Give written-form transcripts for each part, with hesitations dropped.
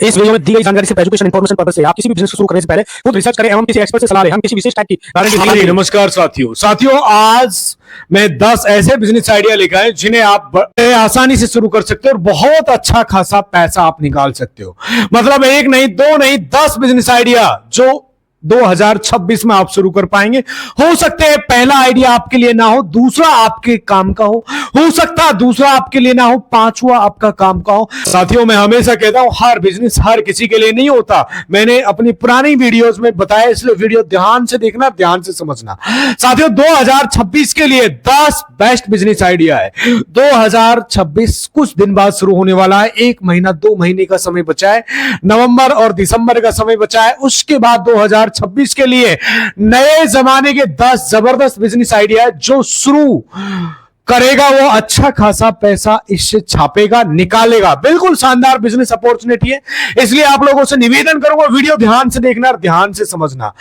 इस वीडियो में दी गई जानकारी सिर्फ एजुकेशन इन्फॉर्मेशन पर्पस से आप किसी भी बिजनेस को शुरू करने से पहले खुद रिसर्च करें एवं किसी एक्सपर्ट से सलाह लें। हम किसी विशेष टाइप की गारंटी नहीं देते। नमस्कार साथियों, आज मैं 10 ऐसे बिजनेस आइडिया लेकर आया जिन्हें आप बड़े आसानी से शुरू कर सकते हो और बहुत अच्छा खासा पैसा आप निकाल सकते हो। मतलब एक नहीं, दो नहीं, 10 बिजनेस आइडिया जो 2026 में आप शुरू कर पाएंगे। हो सकता है पहला आइडिया आपके लिए ना हो, दूसरा आपके काम का हो सकता है दूसरा आपके लिए ना हो, पांचवा आपका काम का हो। साथियों, मैं हमेशा कहता हूं हर बिजनेस हर किसी के लिए नहीं होता। मैंने अपनी पुरानी वीडियोस में बताया, इसलिए वीडियो ध्यान से देखना, ध्यान से समझना। साथियों, 2026 के लिए 10 बेस्ट बिजनेस आइडिया है। 2026 कुछ दिन बाद शुरू होने वाला है। 1 महीना 2 महीने का समय बचा है, नवंबर और दिसंबर का समय बचा है। उसके बाद 2026 के लिए नए जमाने के 10 जबरदस्त बिजनेस आइडिया है। जो शुरू करेगा वो अच्छा खासा पैसा इससे छापेगा, निकालेगा। बिल्कुल शानदार बिजनेस अपॉर्चुनिटी है, इसलिए आप लोगों से निवेदन करूंगा वीडियो ध्यान से देखना और ध्यान से समझना।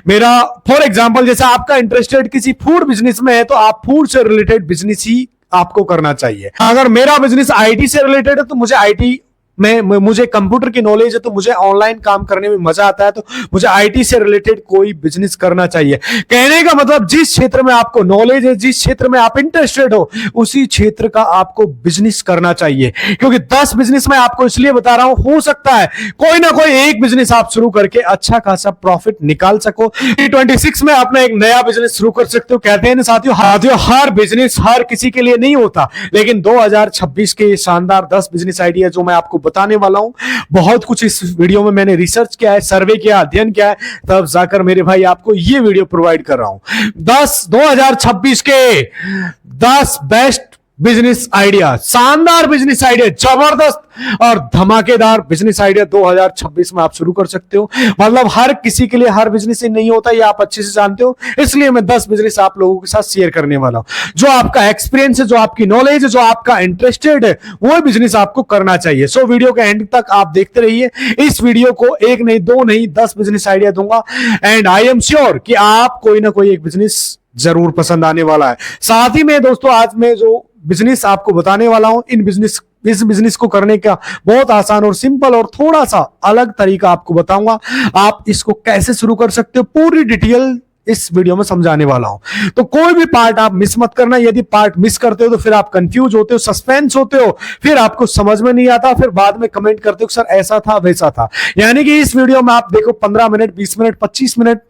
मेरा फॉर एग्जांपल, जैसे आपका इंटरेस्टेड किसी फूड बिजनेस में है तो आप फूड से रिलेटेड बिजनेस ही आपको करना चाहिए। अगर मेरा बिजनेस आईटी से रिलेटेड है तो मुझे आईटी मुझे कंप्यूटर की नॉलेज है, तो मुझे ऑनलाइन काम करने में मजा आता है, तो मुझे आईटी से रिलेटेड कोई बिजनेस करना चाहिए। कहने का मतलब, जिस क्षेत्र में आपको नॉलेज है, जिस क्षेत्र में आप इंटरेस्टेड हो, उसी क्षेत्र का आपको बिजनेस करना चाहिए। क्योंकि 10 बिजनेस मैं आपको इसलिए बता रहा हूं, हो सकता है कोई ना कोई एक बिजनेस आप शुरू करके अच्छा खासा प्रॉफिट निकाल सको। 2026 में अपना एक नया बिजनेस शुरू कर सकते हो। कहते हैं ना साथियों, हर बिजनेस हर किसी के लिए नहीं होता, लेकिन 2026 के शानदार 10 बिजनेस आइडिया जो मैं आपको बताने वाला हूं, बहुत कुछ इस वीडियो में मैंने रिसर्च किया है, सर्वे किया, अध्ययन किया है, तब जाकर मेरे भाई आपको ये वीडियो प्रोवाइड कर रहा हूं। 2026 के 10 बेस्ट बिजनेस आइडिया, शानदार बिजनेस आइडिया, जबरदस्त और धमाकेदार बिजनेस आइडिया 2026 में आप शुरू कर सकते हो। मतलब हर किसी के लिए हर बिजनेस नहीं होता, ये आप अच्छे से जानते हो, इसलिए मैं 10 बिजनेस आप लोगों के साथ शेयर करने वाला हूं। जो आपका एक्सपीरियंस है, जो आपकी नॉलेज है, जो आपका इंटरेस्टेड है, वो बिजनेस आपको करना चाहिए। सो वीडियो के एंड तक आप देखते रहिए। इस वीडियो को 1 नहीं 2 नहीं 10 बिजनेस आइडिया दूंगा, एंड आई एम श्योर कि आप कोई ना कोई एक बिजनेस जरूर पसंद आने वाला है। साथ ही में दोस्तों, आज मैं जो बिजनेस आपको बताने वाला हूं, इस बिजनेस को करने का बहुत आसान और सिंपल और थोड़ा सा अलग तरीका आपको बताऊंगा। आप इसको कैसे शुरू कर सकते हो, पूरी डिटेल इस वीडियो में समझाने वाला हूं। तो कोई भी पार्ट आप मिस मत करना। यदि पार्ट मिस करते हो तो फिर आप कंफ्यूज होते हो, सस्पेंस होते हो, फिर आपको समझ में नहीं आता, फिर बाद में कमेंट करते हो सर ऐसा था वैसा था। यानी कि इस वीडियो में आप देखो 15 मिनट 20 मिनट 25 मिनट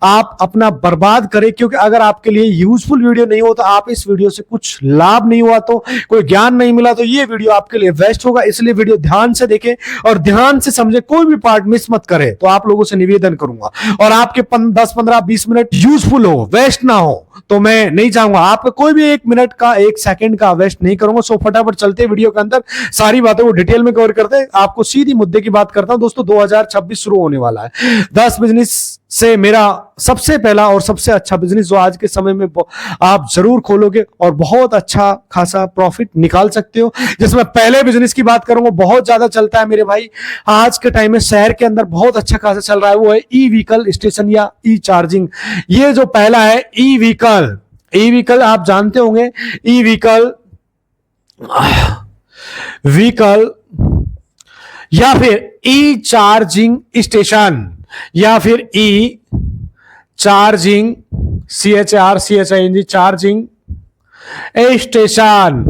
आप अपना बर्बाद करें, क्योंकि अगर आपके लिए यूजफुल वीडियो नहीं हो तो आप इस वीडियो से कुछ लाभ नहीं हुआ, तो कोई ज्ञान नहीं मिला, तो ये वीडियो आपके लिए वेस्ट होगा। इसलिए वीडियो ध्यान से देखें और ध्यान से समझे, कोई भी पार्ट मिस मत करे। तो आप लोगों से निवेदन करूंगा, और आपके 10 15 20 मिनट यूजफुल हो, वेस्ट ना हो, तो मैं नहीं चाहूंगा आपका कोई भी 1 मिनट का 1 सेकंड का वेस्ट नहीं करूंगा। सो फटाफट चलते वीडियो के अंदर, सारी बातें वो डिटेल में कवर करते हैं। आपको सीधी मुद्दे की बात करता हूं दोस्तों। 2026 शुरू होने वाला है। 10 बिजनेस से मेरा सबसे पहला और सबसे अच्छा बिजनेस जो आज के समय में आप जरूर खोलोगे और बहुत अच्छा खासा प्रॉफिट निकाल सकते हो। जिसमें पहले बिजनेस की बात करूंगा, बहुत ज्यादा चलता है मेरे भाई आज के टाइम में, शहर के अंदर बहुत अच्छा खासा चल रहा है, वो है ई व्हीकल स्टेशन या ई चार्जिंग। ये जो पहला है ई व्हीकल आप जानते होंगे। ई व्हीकल या फिर ई चार्जिंग स्टेशन या फिर e charging CHRCHING charging station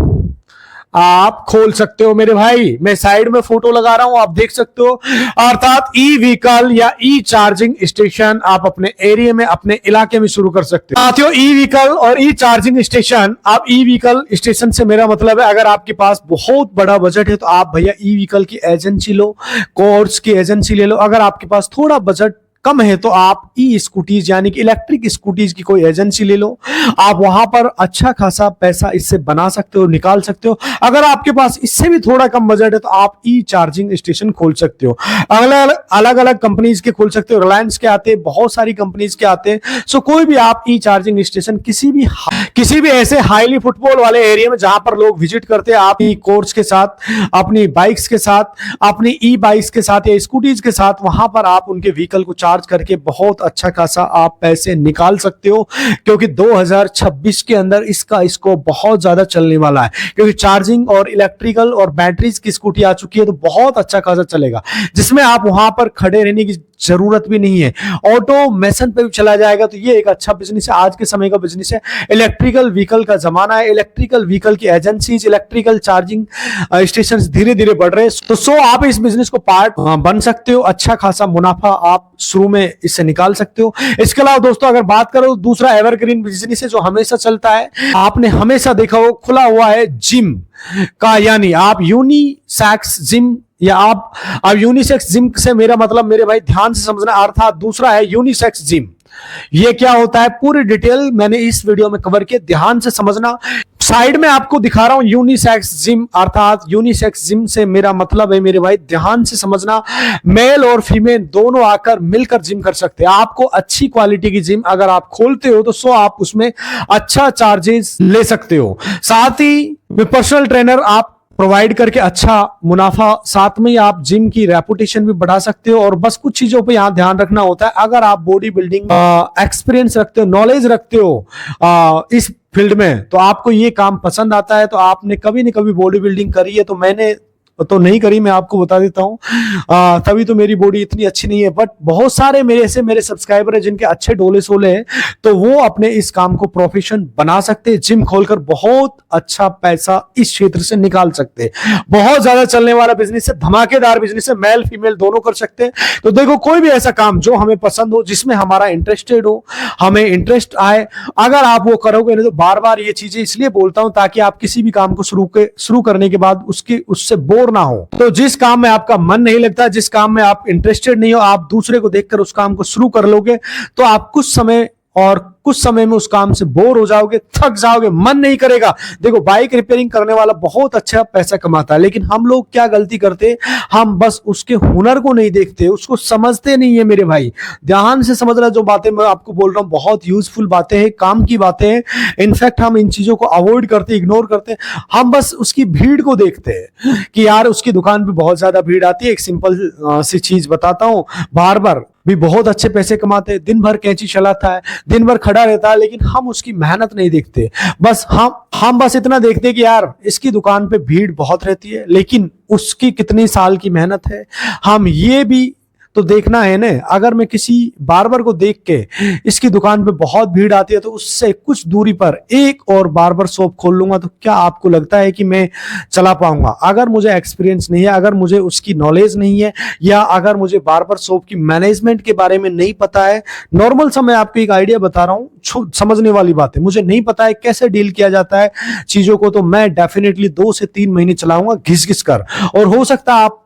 आप खोल सकते हो मेरे भाई। मैं साइड में फोटो लगा रहा हूं, आप देख सकते हो। अर्थात ई व्हीकल या ई चार्जिंग स्टेशन आप अपने एरिया में, अपने इलाके में शुरू कर सकते हो। साथियों, ई व्हीकल और ई चार्जिंग स्टेशन, आप ई व्हीकल स्टेशन से मेरा मतलब है, अगर आपके पास बहुत बड़ा बजट है तो आप भैया ई व्हीकल की एजेंसी लो, कोर्स की एजेंसी ले लो। अगर आपके पास थोड़ा बजट कम है तो आप ई स्कूटीज यानी कि इलेक्ट्रिक स्कूटीज की कोई एजेंसी ले लो। आप वहां पर अच्छा खासा पैसा इससे बना सकते हो, निकाल सकते हो। अगर आपके पास इससे भी थोड़ा कम बजट है तो आप ई चार्जिंग स्टेशन खोल सकते हो। अलग अलग कंपनीज के खोल सकते हो, रिलायंस के आते हैं, बहुत सारी कंपनीज के आते हैं। सो कोई भी आप ई चार्जिंग स्टेशन किसी भी ऐसे हाईली फुटबॉल वाले एरिया में जहां पर लोग विजिट करते हैं, आप ई कोर्स के साथ, अपनी बाइक्स के साथ, अपनी ई बाइक्स के साथ या स्कूटीज के साथ, वहां पर आप उनके व्हीकल को चार्ज करके बहुत अच्छा खासा आप पैसे निकाल सकते हो, क्योंकि 2026 के अंदर इसका स्कोप बहुत ज्यादा चलने वाला है, क्योंकि चार्जिंग और इलेक्ट्रिकल और बैटरीज की स्कूटी आ चुकी है, तो बहुत अच्छा खासा चलेगा, जिसमें आप वहां पर खड़े रहने की जरूरत भी नहीं है, ऑटोमेशन पे भी चला जाएगा। तो ये एक अच्छा बिजनेस है, आज के समय का बिजनेस है। इलेक्ट्रिकल व्हीकल का जमाना है, इलेक्ट्रिकल व्हीकल की एजेंसीज, इलेक्ट्रिकल चार्जिंग स्टेशन धीरे धीरे बढ़ रहे हैं। तो सो आप इस बिजनेस को पार्ट बन सकते हो, अच्छा खासा मुनाफा आप शुरू में इससे निकाल सकते हो। इसके अलावा दोस्तों अगर बात करो, दूसरा एवरग्रीन बिजनेस है जो हमेशा चलता है, आपने हमेशा देखा हो, खुला हुआ है जिम का, यानी आप यूनिसेक्स जिम, या आप यूनिसेक्स जिम से मेरा मतलब मेरे भाई ध्यान से समझना, अर्थात दूसरा है यूनिसेक्स जिम। ये क्या होता है पूरी डिटेल मैंने इस वीडियो में कवर किया, ध्यान से समझना। साइड में आपको दिखा रहा हूं यूनिसेक्स जिम, अर्थात यूनिसेक्स जिम से मेरा मतलब है मेरे भाई ध्यान से समझना, मेल और फीमेल दोनों आकर मिलकर जिम कर सकते हैं। आपको अच्छी क्वालिटी की जिम अगर आप खोलते हो तो सो आप उसमें अच्छा चार्जेस ले सकते हो, साथ ही में पर्सनल ट्रेनर आप प्रोवाइड करके अच्छा मुनाफा, साथ में आप जिम की रेपुटेशन भी बढ़ा सकते हो। और बस कुछ चीजों पे यहां ध्यान रखना होता है, अगर आप बॉडी बिल्डिंग एक्सपीरियंस रखते हो, नॉलेज रखते हो इस फील्ड में, तो आपको ये काम पसंद आता है, तो आपने कभी न कभी बॉडी बिल्डिंग करी है, तो मैंने तो नहीं करी, मैं आपको बता देता हूं, तभी तो मेरी बॉडी इतनी अच्छी नहीं है। बट बहुत सारे मेरे सब्सक्राइबर हैं जिनके अच्छे डोले सोले हैं, तो वो अपने इस काम को प्रोफेशन बना सकते हैं, जिम खोलकर बहुत अच्छा पैसा इस क्षेत्र से निकाल सकते हैं। बहुत ज्यादा चलने वाला बिजनेस है, धमाकेदार बिजनेस है, मेल फीमेल दोनों कर सकते हैं। तो देखो कोई भी ऐसा काम जो हमें पसंद हो, जिसमें हमारा इंटरेस्टेड हो, हमें इंटरेस्ट आए, अगर आप वो करोगे, नहीं तो बार बार ये चीजें इसलिए बोलता हूं ताकि आप किसी भी काम को शुरू करने के बाद उससे बोर ना हो। तो जिस काम में आपका मन नहीं लगता, जिस काम में आप इंटरेस्टेड नहीं हो, आप दूसरे को देखकर उस काम को शुरू कर लोगे, तो आप कुछ समय में उस काम से बोर हो जाओगे, थक जाओगे, मन नहीं करेगा। देखो बाइक रिपेयरिंग करने वाला बहुत अच्छा पैसा कमाता है, लेकिन हम लोग क्या गलती करते हैं, हम बस उसके हुनर को नहीं देखते, उसको समझते नहीं है। मेरे भाई ध्यान से समझना, जो बातें मैं आपको बोल रहा हूं बहुत यूजफुल बातें हैं, काम की बातें हैं। इनफैक्ट हम इन चीजों को अवॉइड करते, इग्नोर करते, हम बस उसकी भीड़ को देखते हैं कि यार उसकी दुकान पे बहुत ज्यादा भीड़ आती है। एक सिंपल सी चीज बताता हूं, बार्बर भी बहुत अच्छे पैसे कमाते हैं, दिन भर कैंची चलाता है, दिन भर खड़ा रहता है, लेकिन हम उसकी मेहनत नहीं देखते। बस हम बस इतना देखते हैं कि यार इसकी दुकान पे भीड़ बहुत रहती है, लेकिन उसकी कितनी साल की मेहनत है हम ये भी तो देखना है ना। अगर मैं किसी बार्बर को देख के इसकी दुकान पे बहुत भीड़ आती है, तो उससे कुछ दूरी पर एक और बार्बर शॉप खोल लूंगा, तो क्या आपको लगता है कि मैं चला पाऊंगा? अगर मुझे एक्सपीरियंस नहीं है, अगर मुझे उसकी नॉलेज नहीं है, या अगर मुझे बार्बर शॉप की मैनेजमेंट के बारे में नहीं पता है, नॉर्मल सा मैं आपको एक आइडिया बता रहा हूँ, समझने वाली बात है, मुझे नहीं पता है कैसे डील किया जाता है चीजों को, तो मैं डेफिनेटली 2 से 3 महीने चलाऊंगा घिस घिस कर। और हो सकता है आप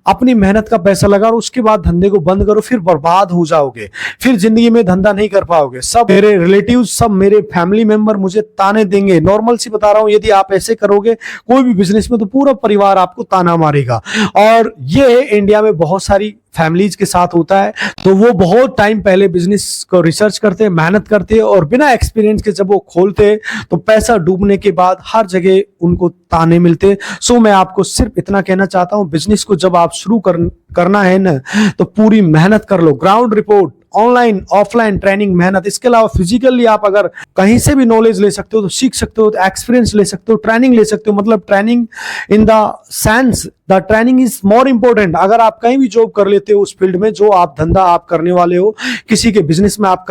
अपनी मेहनत का पैसा लगा और उसके बाद धंधे को बंद करो, फिर बर्बाद हो जाओगे, फिर जिंदगी में धंधा नहीं कर पाओगे। सब मेरे रिलेटिव, सब मेरे फैमिली मेंबर मुझे ताने देंगे। नॉर्मल सी बता रहा हूं, यदि आप ऐसे करोगे कोई भी बिजनेस में, तो पूरा परिवार आपको ताना मारेगा। और ये इंडिया में बहुत सारी फैमिलीज के साथ होता है, तो वो बहुत टाइम पहले बिजनेस को रिसर्च करते हैं, मेहनत करते हैं, और बिना एक्सपीरियंस के जब वो खोलते हैं, तो पैसा डूबने के बाद हर जगह उनको ताने मिलते हैं। सो मैं आपको सिर्फ इतना कहना चाहता हूं, बिजनेस को जब आप शुरू करना है ना, तो पूरी मेहनत कर लो। Ground report, online offline training, मेहनत। इसके अलावा फिजिकली आप अगर कहीं से भी नॉलेज ले सकते हो तो सीख सकते हो, एक्सपीरियंस ले सकते हो, ट्रेनिंग ले सकते हो। मतलब training in the sense the training is more important. अगर आप कहीं भी जॉब कर लेते हो उस फील्ड में जो आप धंधा आप करने वाले हो, किसी के बिजनेस में आप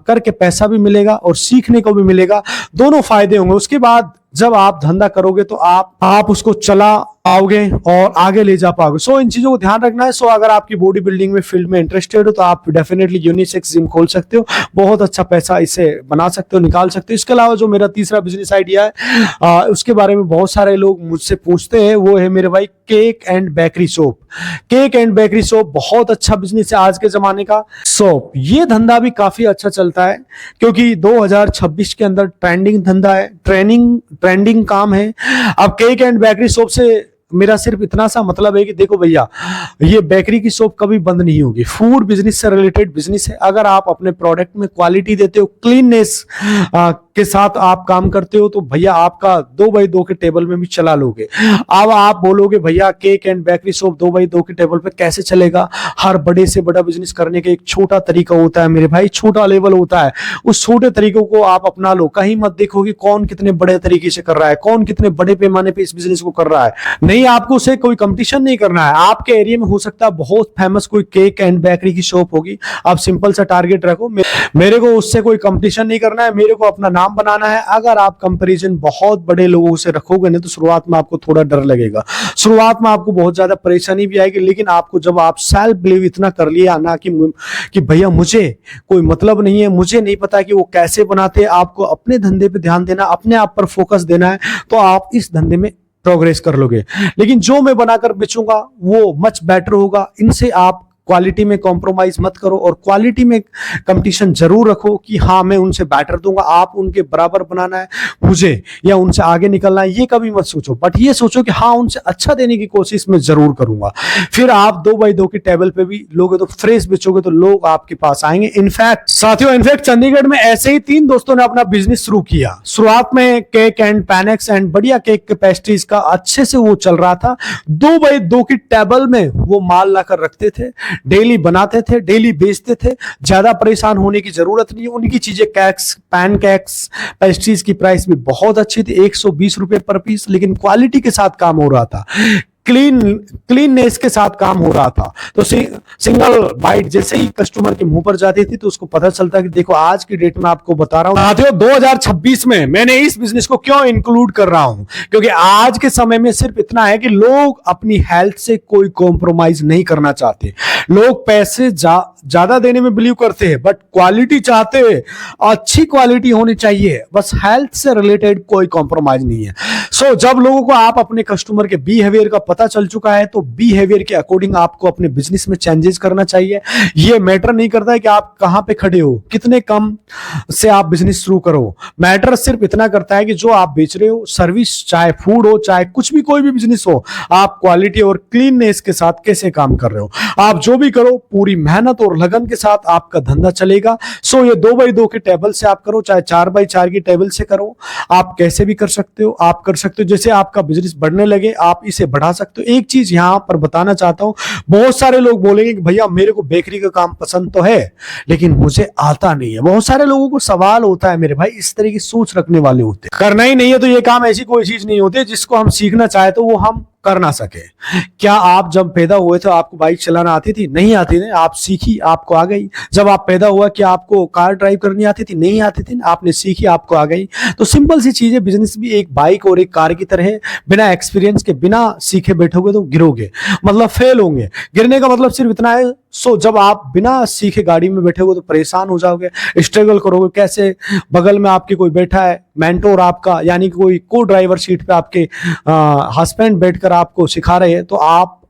करके पैसा भी मिलेगा और सीखने को भी मिलेगा, दोनों फायदे होंगे। उसके बाद जब आप धंधा करोगे तो आप उसको चला पाओगे और आगे ले जा पाओगे। सो इन चीजों को ध्यान रखना है। सो अगर आपकी बॉडी बिल्डिंग में फील्ड में इंटरेस्टेड हो, तो आप डेफिनेटली यूनिसेक्स जिम खोल सकते हो, बहुत अच्छा पैसा इसे बना सकते हो, निकाल सकते हो। इसके अलावा जो मेरा तीसरा बिजनेस आइडिया है, उसके बारे में बहुत सारे लोग मुझसे पूछते हैं, वो है मेरे भाई cake and bakery shop. Cake and bakery shop बहुत अच्छा बिजनेस है आज के जमाने का। शॉप ये धंधा भी काफी अच्छा चलता है, क्योंकि 2026 के अंदर ट्रेंडिंग धंधा है, ट्रेंडिंग काम है। अब केक एंड बेकरी शॉप से मेरा सिर्फ इतना सा मतलब है कि देखो भैया, ये बेकरी की शॉप कभी बंद नहीं होगी। फूड बिजनेस से रिलेटेड बिजनेस है। अगर आप अपने प्रोडक्ट में क्वालिटी देते हो, क्लीननेस के साथ आप काम करते हो तो भैया आपका 2x2 के टेबल में भी चला लोगे। अब आप बोलोगे भैया cake and bakery shop 2x2 के टेबल पे कैसे चलेगा? हर बड़े से बड़ा बिजनेस करने का एक छोटा तरीका होता है मेरे भाई, छोटा लेवल होता है। उस छोटे तरीकों को आप अपना लो। कहीं मत देखो कि कौन कितने बड़े तरीके से कर रहा है, कौन कितने बड़े पैमाने पे इस बिजनेस को कर रहा है। नहीं, आपको उससे कोई कंपटीशन नहीं करना है। आपके एरिया में हो सकता है बहुत फेमस कोई केक एंड बेकरी की शॉप होगी, आप सिंपल सा टारगेट रखो, मेरे को उससे कोई कंपटीशन नहीं करना है, मेरे को अपना नाम बनाना है। अगर आप कंपैरिजन बहुत बड़े लोगों से रखोगे ना तो शुरुआत में आपको थोड़ा डर लगेगा, शुरुआत में आपको बहुत ज्यादा परेशानी भी आएगी, लेकिन आपको जब आप सेल्फ बिलीव इतना कर लिया ना कि भैया मुझे कोई मतलब नहीं है, मुझे नहीं पता कि वो कैसे बनाते हैं, आपको अपने धंधे पे ध्यान देना, अपने आप पर फोकस देना है, तो आप इस धंधे में प्रोग्रेस कर लोगे। लेकिन जो मैं बनाकर बेचूंगा वो मच बेटर होगा। इनसे आप क्वालिटी में कॉम्प्रोमाइज मत करो और क्वालिटी में कंपटीशन जरूर रखो कि हाँ मैं उनसे बेटर दूंगा, आप उनके बराबर बनाना है मुझे या उनसे आगे निकलना है, ये कभी मत सोचो। बट ये सोचो कि हाँ उनसे अच्छा देने की कोशिश मैं जरूर करूंगा। फिर आप 2x2 के टेबल पे भी लोगे तो फ्रेश बेचोगे तो लोग आपके पास आएंगे। इनफैक्ट साथियों, चंडीगढ़ में ऐसे ही 3 दोस्तों ने अपना बिजनेस शुरू किया। शुरुआत में केक एंड पैनेक्स एंड बढ़िया केक के पेस्ट्रीज का अच्छे से वो चल रहा था। 2x2 की टेबल में वो माल लाकर रखते थे, डेली बनाते थे, डेली बेचते थे। ज्यादा परेशान होने की जरूरत नहीं है। उनकी चीजें कैक्स, पैनकेक्स, पेस्ट्रीज की प्राइस भी बहुत अच्छी थी, 120 रुपए पर पीस, लेकिन क्वालिटी के साथ काम हो रहा था, क्लीननेस के साथ काम हो रहा था। तो सिंगल बाइट जैसे ही कस्टमर के मुंह पर जाती थी तो उसको पता चलता कि देखो आज की डेट में आपको बता रहा हूं साथियों, 2026 में मैंने इस बिजनेस को क्यों इंक्लूड कर रहा हूं, क्योंकि आज के समय में सिर्फ इतना है कि लोग अपनी हेल्थ से कोई कॉम्प्रोमाइज नहीं करना चाहते। लोग पैसे ज्यादा देने में बिलीव करते हैं बट क्वालिटी चाहते हैं, अच्छी क्वालिटी होनी चाहिए, बस हेल्थ से रिलेटेड कोई कॉम्प्रोमाइज नहीं है। सो जब लोगों को आप अपने कस्टमर के बिहेवियर का पता चल चुका है तो बिहेवियर के अकॉर्डिंग आपको अपने बिजनेस में चेंजेस करना चाहिए। ये मैटर नहीं करता है कि आप कहां पे खड़े हो, कितने कम से आप बिजनेस शुरू करो। मैटर सिर्फ इतना करता है कि जो आप बेच रहे हो, सर्विस चाहे फूड हो चाहे कुछ भी कोई भी बिजनेस हो, आप क्वालिटी और क्लीननेस के साथ कैसे काम कर रहे हो। आप जो भी करो पूरी मेहनत और लगन के साथ आपका धंधा चलेगा। सो ये 2x2 के टेबल से आप करो, चाहे 4x4 की टेबल से करो, आप कैसे भी कर सकते हो। आप कर सकते हो जैसे आपका बिजनेस बढ़ने लगे आप इसे बढ़ा सकते हो। एक चीज यहां पर बताना चाहता हूं, बहुत सारे लोग बोलेंगे कि भैया मेरे को बेकरी का काम पसंद तो है लेकिन मुझे आता नहीं है। बहुत सारे लोगों को सवाल होता है मेरे भाई, इस तरह की सोच रखने वाले होते हैं। करना ही नहीं है तो ये काम ऐसी कोई चीज नहीं होती जिसको हम सीखना चाहे तो वो हम कर ना सके। क्या आप जब पैदा हुए थे आपको बाइक चलाना आती थी? नहीं आती थी, आप सीखी आपको आ गई। जब आप पैदा हुआ क्या आपको कार ड्राइव करनी आती थी? नहीं आती थी, आपने सीखी आपको आ गई। तो सिंपल सी चीज है, बिजनेस भी एक बाइक और एक कार की तरह है। बिना एक्सपीरियंस के बिना सीखे बैठोगे तो गिरोगे, मतलब फेल होंगे। गिरने का मतलब सिर्फ इतना है। सो जब आप बिना सीखे गाड़ी में बैठोगे तो परेशान हो जाओगे, स्ट्रगल करोगे कैसे। बगल में आपके कोई बैठा है मेंटोर आपका, यानी कि कोई को ड्राइवर सीट पे आपके हस्बैंड बैठकर आपको सिखा रहे हैं तो आप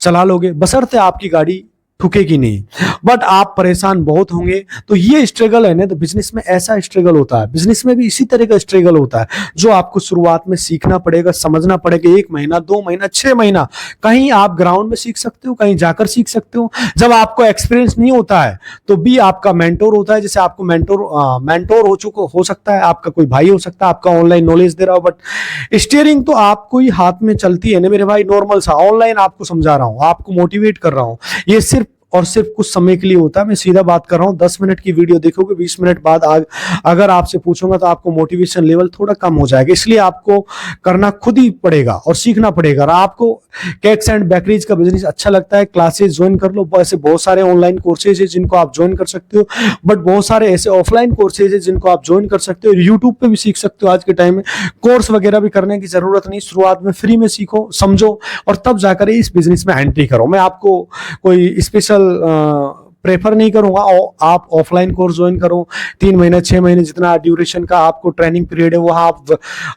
चला लोगे, बशर्ते आपकी गाड़ी ठुकेगी नहीं। बट आप परेशान बहुत होंगे। तो ये स्ट्रगल है ना, तो बिजनेस में ऐसा स्ट्रगल होता है, बिजनेस में भी इसी तरह का स्ट्रगल होता है जो आपको शुरुआत में सीखना पड़ेगा, समझना पड़ेगा। 1 महीना 2 महीना 6 महीना कहीं आप ग्राउंड में सीख सकते हो, कहीं जाकर सीख सकते हो। जब आपको एक्सपीरियंस नहीं होता है तो भी आपका मेंटोर होता है, जैसे आपको मेंटोर हो सकता है, आपका कोई भाई हो सकता है, आपका ऑनलाइन नॉलेज दे रहा हो। बट स्टीयरिंग तो आपको ही हाथ में चलती है ना मेरे भाई, नॉर्मल सा ऑनलाइन आपको समझा रहा हूं, आपको मोटिवेट कर रहा हूं। ये सिर्फ और सिर्फ कुछ समय के लिए होता है। मैं सीधा बात कर रहा हूं, 10 मिनट की वीडियो देखोगे, 20 मिनट बाद अगर आपसे पूछूंगा तो आपको मोटिवेशन लेवल थोड़ा कम हो जाएगा। इसलिए आपको करना खुद ही पड़ेगा और सीखना पड़ेगा। और आपको केक्स एंड बेकरीज का बिजनेस अच्छा लगता है, क्लासेस ज्वाइन कर लो। ऐसे बहुत सारे ऑनलाइन कोर्सेज है जिनको आप ज्वाइन कर सकते हो, बट बहुत सारे ऐसे ऑफलाइन कोर्सेज है जिनको आप ज्वाइन कर सकते हो। यूट्यूब पे भी सीख सकते हो। आज के टाइम में कोर्स वगैरह भी करने की जरूरत नहीं, शुरुआत में फ्री में सीखो, समझो और तब जाकर इस बिजनेस में एंट्री करो। मैं आपको कोई स्पेशल प्रेफर नहीं करूंगा, आप ऑफलाइन कोर्स ज्वाइन करो। 3 महीने 6 महीने जितना ड्यूरेशन का आपको ट्रेनिंग पीरियड है, वहां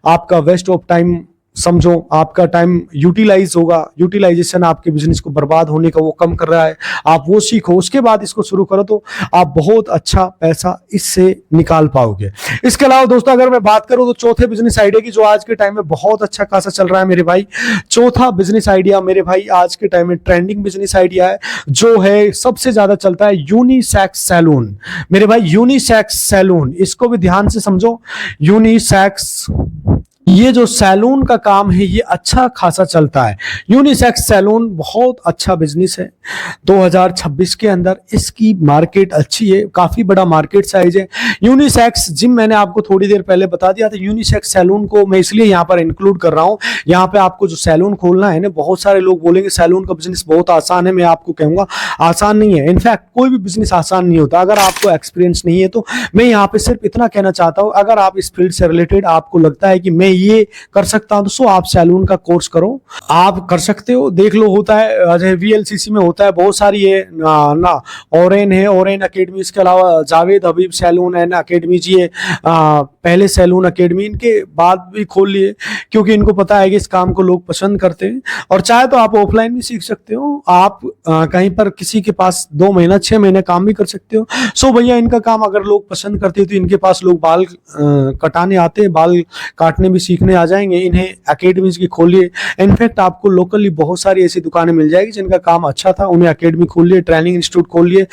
आपका वेस्ट ऑफ टाइम समझो आपका टाइम यूटिलाइज होगा, यूटिलाइजेशन आपके बिजनेस को बर्बाद होने का वो कम कर रहा है, आप वो सीखो, उसके बाद इसको शुरू करो तो आप बहुत अच्छा पैसा इससे निकाल पाओगे। इसके अलावा दोस्तों अगर मैं बात करूं तो चौथे बिजनेस आइडिया की जो आज के टाइम में बहुत अच्छा खासा चल रहा है मेरे भाई, चौथा बिजनेस आइडिया मेरे भाई आज के टाइम में ट्रेंडिंग बिजनेस आइडिया है, जो है सबसे ज्यादा चलता है, यूनिसेक्स सैलून। मेरे भाई यूनिसेक्स सैलून, इसको भी ध्यान से समझो। यूनिसेक्स, ये जो सैलून का काम है ये अच्छा खासा चलता है। यूनिसेक्स सैलून बहुत अच्छा बिजनेस है 2026 के अंदर, इसकी मार्केट अच्छी है, काफी बड़ा मार्केट साइज है। यूनिसेक्स जिम मैंने आपको थोड़ी देर पहले बता दिया था, यूनिसेक्स सैलून को मैं इसलिए यहाँ पर इंक्लूड कर रहा हूँ, यहाँ पे आपको जो सैलून खोलना है ना, बहुत सारे लोग बोलेंगे सैलून का बिजनेस बहुत आसान है, मैं आपको कहूंगा आसान नहीं है। इनफैक्ट कोई भी बिजनेस आसान नहीं होता, अगर आपको एक्सपीरियंस नहीं है तो मैं यहाँ पे सिर्फ इतना कहना चाहता हूँ, अगर आप इस फील्ड से रिलेटेड आपको लगता है कि मैं ये कर सकता हूं तो आप सैलून का कोर्स करो, आप कर सकते हो। देख लो होता है वीएलसीसी में होता है, बहुत सारी है ना, ओरेन है, ओरेन एकेडमी, इसके अलावा जावेद हबीब सैलून है ना अकेडमी जी है, पहले सैलून एकेडमी, इनके बाद भी खोल लिए क्योंकि इनको पता है कि इस काम को लोग पसंद करते हैं। और चाहे तो आप ऑफलाइन भी सीख सकते हो, आप कहीं पर किसी के पास 2 महीना 6 महीने काम भी कर सकते हो। सो भैया इनका काम अगर लोग पसंद करते हैं तो इनके पास लोग बाल कटाने आते हैं, बाल काटने भी सीखने आ जाएंगे, इन्हें एकेडमीज की खोलिए। इनफैक्ट आपको लोकली बहुत सारी ऐसी दुकानें मिल जाएगी जिनका काम अच्छा था, उन्हें एकेडमी खोलिए, ट्रेनिंग इंस्टीट्यूट खोलिए,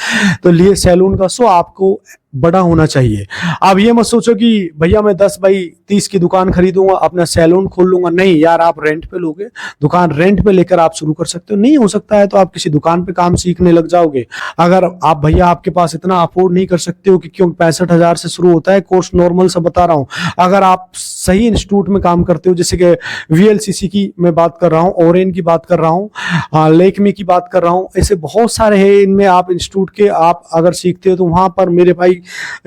तो लिए सैलून का। सो आपको बड़ा होना चाहिए। अब ये मत सोचो कि भैया मैं 10 बाई 30 की दुकान खरीदूंगा अपना सैलून खोल लूंगा, नहीं यार, आप रेंट पे लोगे दुकान, रेंट पे लेकर आप शुरू कर सकते हो। नहीं हो सकता है तो आप किसी दुकान पे काम सीखने लग जाओगे। अगर आप भैया आपके पास इतना अफोर्ड नहीं कर सकते हो कि क्यों 65,000 से शुरू होता है कोर्स, नॉर्मल सा बता रहा हूँ। अगर आप सही इंस्टीट्यूट में काम करते हो, जैसे कि वीएलसीसी की मैं बात कर रहा हूँ, ओरेन की बात कर रहा हूँ, लेकमी की बात कर रहा हूँ, ऐसे बहुत सारे हैं, इनमें आप इंस्टीट्यूट के आप अगर सीखते हो तो वहां पर मेरे भाई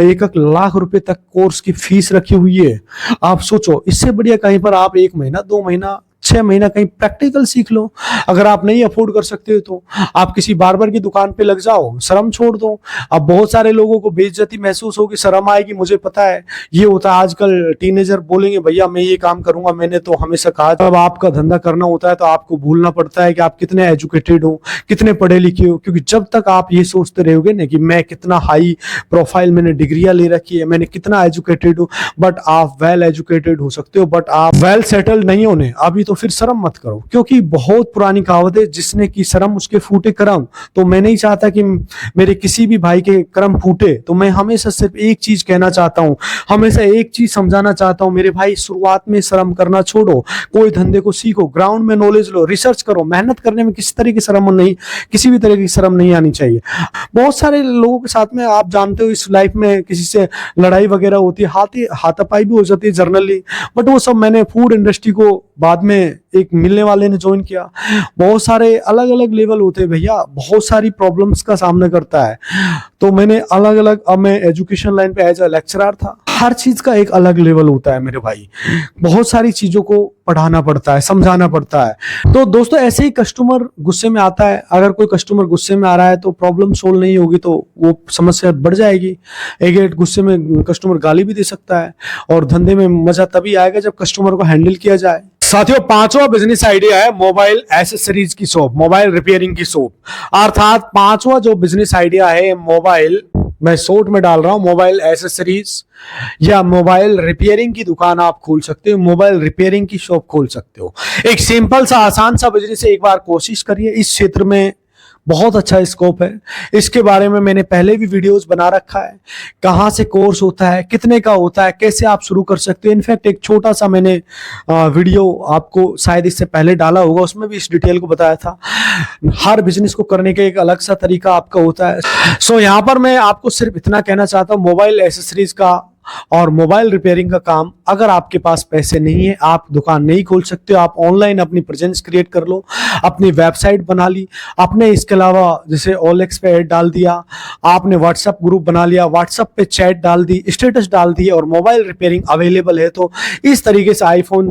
1 लाख रुपए तक कोर्स की फीस रखी हुई है। आप सोचो, इससे बढ़िया कहीं पर आप 1 महीना 2 महीना 6 महीना कहीं प्रैक्टिकल सीख लो। अगर आप नहीं अफोर्ड कर सकते हो तो आप किसी बार्बर की दुकान पे लग जाओ, शर्म छोड़ दो। अब बहुत सारे लोगों को बेइज्जती महसूस होगी, शर्म आएगी, मुझे पता है ये होता है। आजकल टीनेजर बोलेंगे भैया मैं ये काम करूंगा, मैंने तो हमेशा कहा। जब आपका धंधा करना होता है तो आपको भूलना पड़ता है कि आप कितने एजुकेटेड हो, कितने पढ़े लिखे हो, क्योंकि जब तक आप ये सोचते रहोगे ना कि मैं कितना हाई प्रोफाइल, मैंने डिग्रियां ले रखी है, मैंने कितना एजुकेटेड हूँ, बट आप वेल एजुकेटेड हो सकते हो, बट आप वेल सेटल्ड नहीं होने अभी, तो फिर शर्म मत करो, क्योंकि बहुत पुरानी कहावत है, जिसने की शर्म उसके फूटे करम। तो मैं नहीं चाहता कि मेरे किसी भी भाई के करम फूटे, तो मैं हमेशा सिर्फ एक चीज कहना चाहता हूं, हमेशा एक चीज समझाना चाहता हूं, मेरे भाई शुरुआत में शर्म करना छोड़ो, कोई धंधे को सीखो, ग्राउंड में नॉलेज लो, रिसर्च करो, मेहनत करने में किसी तरह की शर्म नहीं, किसी भी तरह की शर्म नहीं आनी चाहिए। बहुत सारे लोगों के साथ में आप जानते हो इस लाइफ में किसी से लड़ाई वगैरह होती है, हाथापाई भी हो जाती है जर्नली, बट वो सब मैंने फूड इंडस्ट्री को बाद में एक मिलने वाले ने ज्वाइन किया। बहुत सारे अलग अलग लेवल होते हैं भैया, बहुत सारी प्रॉब्लम्स का सामना करता है, तो मैंने अलग अलग, अब मैं एजुकेशन लाइन पे एज अ लेक्चरर था, हर चीज का एक अलग लेवल होता है मेरे भाई, बहुत सारी चीजों को पढ़ाना पड़ता है, समझाना पड़ता है। तो दोस्तों ऐसे ही कस्टमर गुस्से में आता है, अगर कोई कस्टमर गुस्से में आ रहा है तो प्रॉब्लम सोल्व नहीं होगी तो वो समस्या बढ़ जाएगी। एक गुस्से में कस्टमर गाली भी दे सकता है, और धंधे में मजा तभी आएगा जब कस्टमर को हैंडल किया जाए। साथियों, 5वां बिजनेस आइडिया है मोबाइल एसेसरीज की शॉप, मोबाइल रिपेयरिंग की शॉप। अर्थात 5वां जो बिजनेस आइडिया है, मोबाइल, मैं शॉर्ट में डाल रहा हूं, मोबाइल एसेसरीज या मोबाइल रिपेयरिंग की दुकान आप खोल सकते हो, मोबाइल रिपेयरिंग की शॉप खोल सकते हो। एक सिंपल सा आसान सा बिजनेस है, एक बार कोशिश करिए। इस क्षेत्र में बहुत अच्छा स्कोप है, इसके बारे में मैंने पहले भी वीडियोस बना रखा है, कहाँ से कोर्स होता है, कितने का होता है, कैसे आप शुरू कर सकते हो। इनफैक्ट एक छोटा सा मैंने वीडियो आपको शायद इससे पहले डाला होगा, उसमें भी इस डिटेल को बताया था। हर बिजनेस को करने का एक अलग सा तरीका आपका होता है। सो यहाँ पर मैं आपको सिर्फ इतना कहना चाहता हूँ, मोबाइल एसेसरीज का और मोबाइल रिपेयरिंग का काम, अगर आपके पास पैसे नहीं है, आप दुकान नहीं खोल सकते हो, आप ऑनलाइन अपनी प्रेजेंस क्रिएट कर लो, अपनी वेबसाइट बना ली आपने, इसके अलावा जैसे OLX पे ऐड डाल दिया आपने, व्हाट्सएप ग्रुप बना लिया, व्हाट्सएप पे चैट डाल दी, स्टेटस डाल दी, और मोबाइल रिपेयरिंग अवेलेबल है। तो इस तरीके से iPhone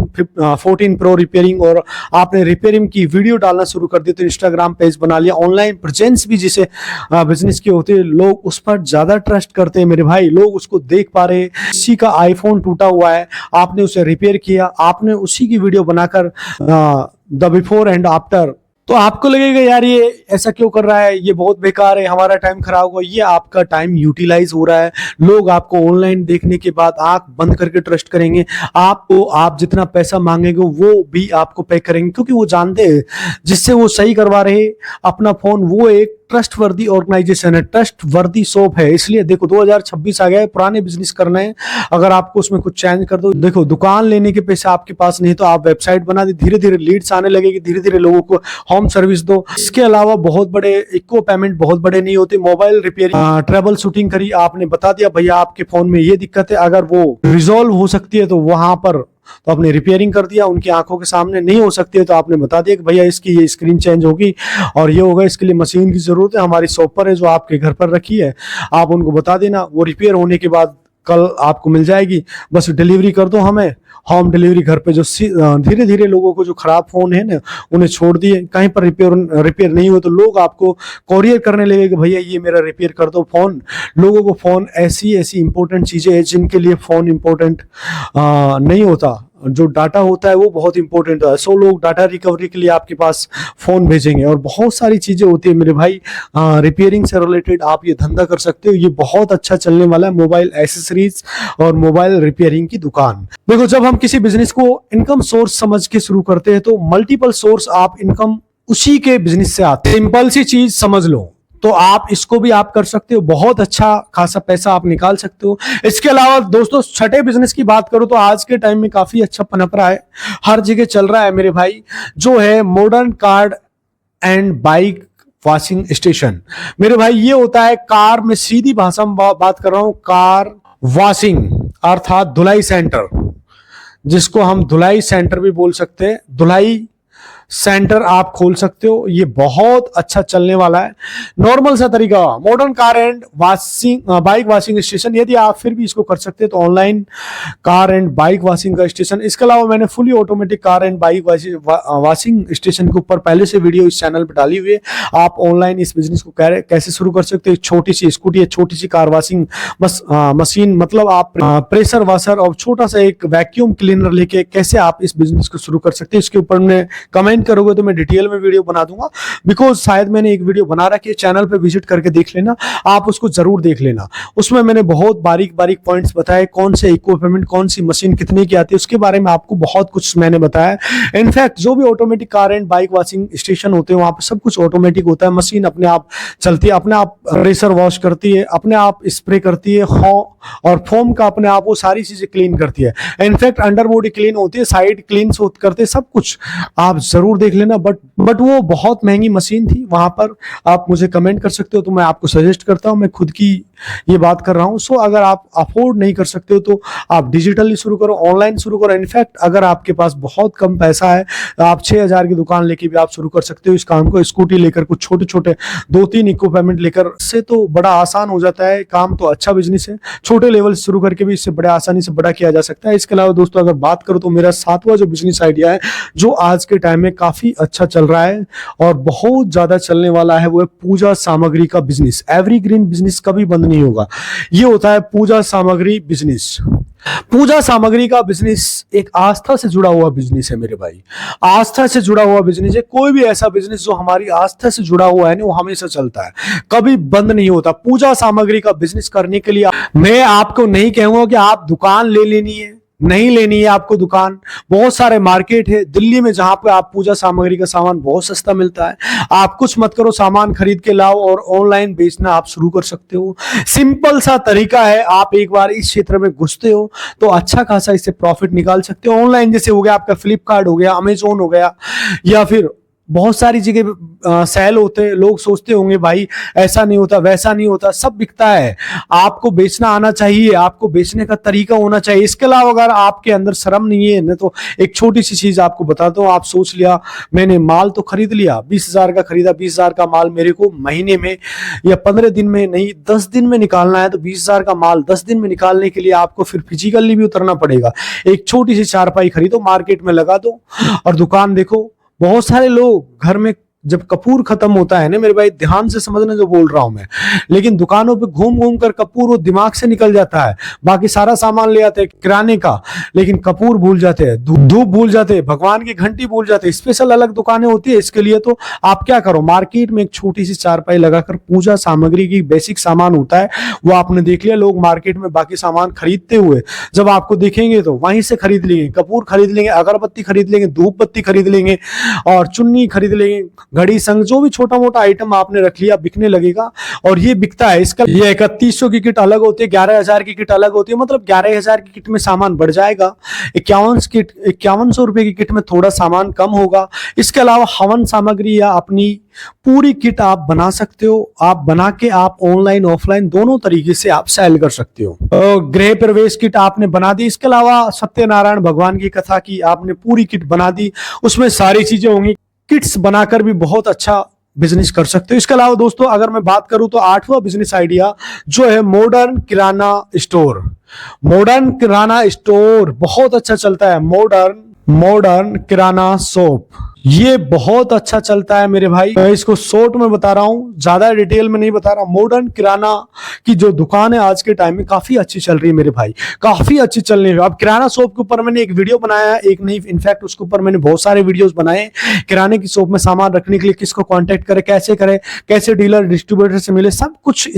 14 Pro रिपेयरिंग, और आपने रिपेयरिंग की वीडियो डालना शुरू कर दी, तो इंस्टाग्राम पेज बना लिया, ऑनलाइन प्रेजेंस भी जिसे बिजनेस की होती है, लोग उस पर ज्यादा ट्रस्ट करते हैं मेरे भाई, लोग उसको देख पा रहे, किसी का आईफोन टूटा हुआ है, आपने उसे रिपेयर किया, आपने उसी की वीडियो बनाकर द बिफोर एंड आफ्टर, तो आपको लगेगा यार ये ऐसा क्यों कर रहा है, ये बहुत बेकार है, हमारा टाइम खराब हुआ। ये आपका टाइम यूटिलाइज हो रहा है। लोग आपको ऑनलाइन देखने के बाद आंख बंद करके ट्रस्ट करेंगे आपको। आप जितना पैसा मांगेंगे वो भी आपको पे करेंगे, क्योंकि वो जानते हैं जिससे वो सही करवा रहे अपना फोन, वो एक ट्रस्ट वर्दी ऑर्गेनाइजेशन है, ट्रस्ट वर्दी शॉप है। इसलिए देखो 2026 आ गया है, पुराने बिजनेस करना है, अगर आपको उसमें कुछ चेंज कर दो, देखो दुकान लेने के पैसे आपके पास नहीं तो आप वेबसाइट बना दी, धीरे धीरे लीड्स आने लगेगी, धीरे धीरे लोगों को होम सर्विस दो। इसके अलावा बहुत बड़े इको पेमेंट बहुत बड़े नहीं होते। मोबाइल रिपेयरिंग, ट्रबल शूटिंग करी, आपने बता दिया भैया आपके फोन में ये दिक्कत है, अगर वो रिजॉल्व हो सकती है तो वहां पर तो आपने रिपेयरिंग कर दिया, उनकी आंखों के सामने नहीं हो सकती है तो आपने बता दिया कि भैया इसकी ये स्क्रीन चेंज होगी और ये होगा, इसके लिए मशीन की जरूरत है, हमारी शॉप पर है जो आपके घर पर रखी है, आप उनको बता देना, वो रिपेयर होने के बाद कल आपको मिल जाएगी, बस डिलीवरी कर दो हमें, होम डिलीवरी घर पे। जो धीरे धीरे लोगों को जो खराब फोन है ना उन्हें छोड़ दिए, कहीं पर रिपेयर नहीं हो तो लोग आपको कोरियर करने लगे कि भैया ये मेरा रिपेयर कर दो फोन। लोगों को फोन ऐसी ऐसी इंपॉर्टेंट चीजें हैं जिनके लिए फोन इंपॉर्टेंट नहीं होता, जो डाटा होता है वो बहुत इंपॉर्टेंट है। सो लोग डाटा रिकवरी के लिए आपके पास फोन भेजेंगे और बहुत सारी चीजें होती है मेरे भाई। रिपेयरिंग से रिलेटेड आप ये धंधा कर सकते हो, ये बहुत अच्छा चलने वाला है, मोबाइल एसेसरीज और मोबाइल रिपेयरिंग की दुकान। देखो जब हम किसी बिजनेस को इनकम सोर्स समझ के शुरू करते हैं तो मल्टीपल सोर्स आप इनकम उसी के बिजनेस से आते हैं। सिंपल सी चीज समझ लो, तो आप इसको भी आप कर सकते हो, बहुत अच्छा खासा पैसा आप निकाल सकते हो। इसके अलावा दोस्तों छठे बिजनेस की बात करो तो आज के टाइम में काफी अच्छा पनप रहा है, हर जगह चल रहा है मेरे भाई, जो है modern car and bike washing station. मेरे भाई ये होता है कार में, सीधी भाषा में बात कर रहा हूं, कार वॉशिंग अर्थात धुलाई सेंटर, जिसको हम धुलाई सेंटर भी बोल सकते हैं, धुलाई सेंटर आप खोल सकते हो। ये बहुत अच्छा चलने वाला है, नॉर्मल सा तरीका, modern car and washing bike washing station. यदि आप फिर भी इसको कर सकते हैं तो online car and bike washing का स्टेशन। इसके अलावा मैंने fully automatic car and bike washing station के ऊपर पहले से वीडियो इस चैनल पर डाली हुई है। आप ऑनलाइन इस बिजनेस को कैसे शुरू कर सकते हो। छोटी सी स्कूटी है, छोटी सी कार वॉशिंग मशीन, मतलब आप प्रेशर वॉशर और छोटा सा एक वैक्यूम क्लीनर लेके कैसे आप इस बिजनेस को शुरू कर सकते हैं, इसके ऊपर मैं कमेंट करोगे तो मैं डिटेल में वीडियो बना दूंगा। बिकॉज शायद मैंने एक वीडियो बना रखी है, चैनल पे विजिट करके देख लेना, आप उसको जरूर देख लेना। उसमें मैंने बहुत बारीक बारीक पॉइंट्स बताए, कौन से इक्विपमेंट, कौन सी मशीन कितने की आती है, उसके बारे में आपको बहुत कुछ मैंने बताया। इनफैक्ट जो भी automatic car and bike washing station होते हैं वहां पर सब कुछ ऑटोमेटिक होता है, मशीन अपने आप चलती है, अपने आप प्रेशर वॉश करती है, अपने आप स्प्रे करती है, और फोम का अपने आप वो सारी चीजें क्लीन करती है। इनफैक्ट अंडर बॉडी क्लीन होती है, साइड क्लीन करते, सब कुछ आप जरूर देख लेना। बट वो बहुत महंगी मशीन थी, वहां पर आप मुझे कमेंट कर सकते हो तो मैं आपको सजेस्ट करता हूं, मैं खुद की ये बात कर रहा हूं। सो अगर आप अफोर्ड नहीं कर सकते हो तो आप डिजिटली शुरू करो, ऑनलाइन शुरू करो। इनफैक्ट अगर आपके पास बहुत कम पैसा है, आप 6,000 की दुकान लेके भी आप शुरू कर सकते हो इस काम को। स्कूटी लेकर, कुछ छोटे छोटे 2-3 इक्विपमेंट लेकर, से तो बड़ा आसान हो जाता है काम। तो अच्छा बिजनेस है, छोटे लेवल से शुरू करके भी इससे बड़े आसानी से बड़ा किया जा सकता है। इसके अलावा दोस्तों अगर बात करो तो मेरा 7वां जो बिजनेस आइडिया है जो आज के टाइम में काफी अच्छा चल रहा है और बहुत ज्यादा चलने वाला है, वो है पूजा सामग्री का बिजनेस। एवरीग्रीन बिजनेस कभी बंद नहीं होगा, ये होता है पूजा सामग्री बिजनेस। पूजा सामग्री का बिजनेस एक आस्था से जुड़ा हुआ बिजनेस है मेरे भाई, आस्था से जुड़ा हुआ बिजनेस है। कोई भी ऐसा बिजनेस जो हमारी आस्था से जुड़ा हुआ है ना वो हमेशा चलता है, कभी बंद नहीं होता। पूजा सामग्री का बिजनेस करने के लिए मैं आपको नहीं कहूंगा कि आप दुकान ले लेनी है, नहीं लेनी है आपको दुकान। बहुत सारे मार्केट है दिल्ली में जहां पे आप पूजा सामग्री का सामान बहुत सस्ता मिलता है। आप कुछ मत करो, सामान खरीद के लाओ और ऑनलाइन बेचना आप शुरू कर सकते हो। सिंपल सा तरीका है, आप एक बार इस क्षेत्र में घुसते हो तो अच्छा खासा इससे प्रॉफिट निकाल सकते हो। ऑनलाइन जैसे हो गया आपका फ्लिपकार्ट हो गया, अमेजोन हो गया, या फिर बहुत सारी जगह सेल होते हैं। लोग सोचते होंगे भाई ऐसा नहीं होता, वैसा नहीं होता, सब बिकता है। आपको बेचना आना चाहिए, आपको बेचने का तरीका होना चाहिए। इसके अलावा अगर आपके अंदर शर्म नहीं है ना, तो एक छोटी सी चीज आपको बताता हूँ। आप सोच लिया मैंने माल तो खरीद लिया, 20,000 का खरीदा, 20,000 का माल मेरे को महीने में या 15 दिन में नहीं 10 दिन में निकालना है, तो 20,000 का माल 10 दिन में निकालने के लिए आपको फिर फिजिकली भी उतरना पड़ेगा। एक छोटी सी चारपाई खरीदो, मार्केट में लगा दो और दुकान देखो। बहुत सारे लोग घर में जब कपूर खत्म होता है ना मेरे भाई, ध्यान से समझना जो बोल रहा हूं मैं, लेकिन दुकानों पे घूम घूम कर कपूर वो दिमाग से निकल जाता है। बाकी सारा सामान ले आते हैं किराने का, लेकिन कपूर भूल जाते हैं, धूप भूल जाते हैं, भगवान की घंटी भूल जाते हैं। स्पेशल अलग दुकानें होती है इसके लिए। तो आप क्या करो, मार्केट में एक छोटी सी चारपाई लगाकर पूजा सामग्री की बेसिक सामान होता है वो आपने देख लिया। लोग मार्केट में बाकी सामान खरीदते हुए जब आपको देखेंगे तो वहीं से खरीद लेंगे, कपूर खरीद लेंगे, अगरबत्ती खरीद लेंगे, धूप बत्ती खरीद लेंगे और चुन्नी खरीद लेंगे, घड़ी संग, जो भी छोटा मोटा आइटम आपने रख लिया बिकने लगेगा। और ये बिकता है। इसका ये 3100 की किट अलग होती है, 11,000 की किट अलग होती है। मतलब 11,000 की किट में सामान बढ़ जाएगा, 5100 रुपए की किट में थोड़ा सामान कम होगा। इसके अलावा हवन सामग्री या अपनी पूरी किट आप बना सकते हो। आप बना के आप ऑनलाइन ऑफलाइन दोनों तरीके से आप सेल कर सकते हो। गृह प्रवेश किट आपने बना दी। इसके अलावा सत्यनारायण भगवान की कथा की आपने पूरी किट बना दी, उसमें सारी चीजें होंगी। किट्स बनाकर भी बहुत अच्छा बिजनेस कर सकते हो। इसके अलावा दोस्तों अगर मैं बात करूं तो 8वां बिजनेस आइडिया जो है मॉडर्न किराना स्टोर। मॉडर्न किराना स्टोर बहुत अच्छा चलता है। मॉडर्न किराना शॉप ये बहुत अच्छा चलता है मेरे भाई। मैं इसको शॉर्ट में बता रहा हूं, ज्यादा डिटेल में नहीं बता रहा। मॉडर्न किराना की जो दुकान है आज के टाइम में काफी अच्छी चल रही है मेरे भाई, काफी अच्छी चल रही है। अब किराना शॉप के ऊपर मैंने एक वीडियो बनाया, एक नहीं इनफैक्ट उसके ऊपर मैंने बहुत सारे वीडियोस बनाए। किराने की शॉप में सामान रखने के लिए किसको कांटेक्ट करे, कैसे डीलर डिस्ट्रीब्यूटर से मिले, सब कुछ